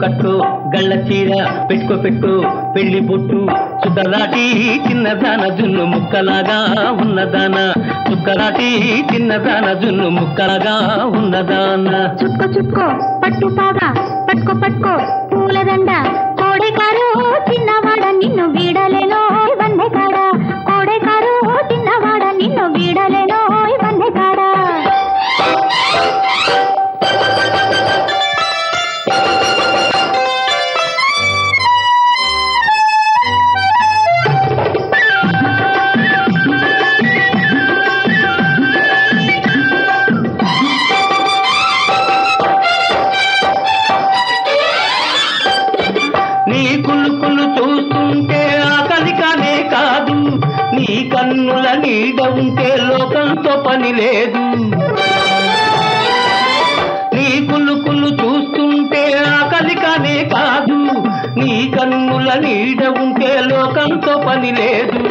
కట్టు గళ్ళ చీర పెట్టుకో పెళ్లి బొట్టు చుక్కలాటి చిన్నదాన జున్ను ముక్కలాగా ఉన్నదాన చుక్కలాటి చిన్నదాన జున్ను ముక్కలాగా ఉన్నదాన చుక్కో పట్టు పాగా పట్టుకో పూలదండ కోడెకారు చిన్నవాడ నిన్ను వీడలేనో వన్నెకాడ కోడెకారు చిన్నవాడ నిన్ను వీడలేనో వన్నెకాడ నీ కులుకులు చూస్తుంటే ఆకలి కానే కాదు నీ కన్నుల నీడ ఉంటే లోకంతో పని లేదు నీ కులుకులు చూస్తుంటే ఆకలి కానే కాదు నీ కన్నుల నీడ ఉంటే లోకంతో పని లేదు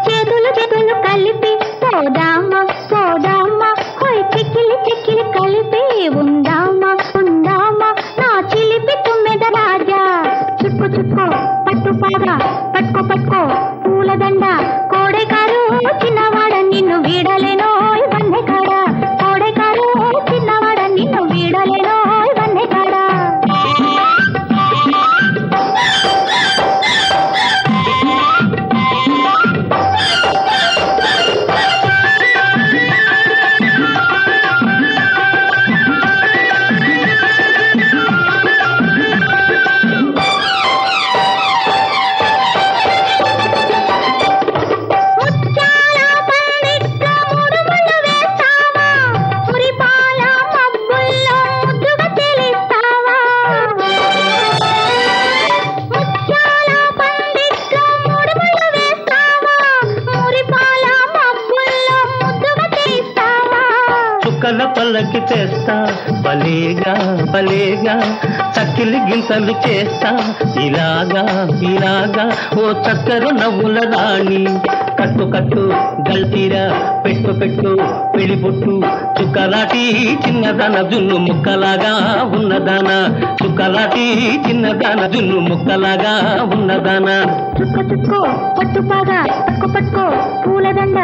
చేతులు కలిపి పోదామా హోయ్ చిక్కిలి కలిపి ఉందామా నా చిలిపి తుమ్మెద రాజా చుక్కో పట్టు పాగా పట్టుకో పూలదండ కోడెకారు చిన్నవాడ నిన్ను వీడలేనో వన్నెకాడ కోడెకారు చిన్నవాడ నిన్ను వీడలేనో వన్నెకాడ చుక్కల పల్లకి తెస్తా భలేగా చక్కిలి గింతలు చేస్తా ఇలాగా ఓ చక్కరు నవ్వుల రాణి కట్టు గల్తీర పెట్టు పెళ్లి బొట్టు చుక్కలాటి చిన్నదాన జున్ను ముక్కలాగా ఉన్నదాన చుక్కలాటి చిన్నదాన జున్ను ముక్కలాగా ఉన్నదాన చుక్కో పట్టు పాగా పట్టుకో పూలదండ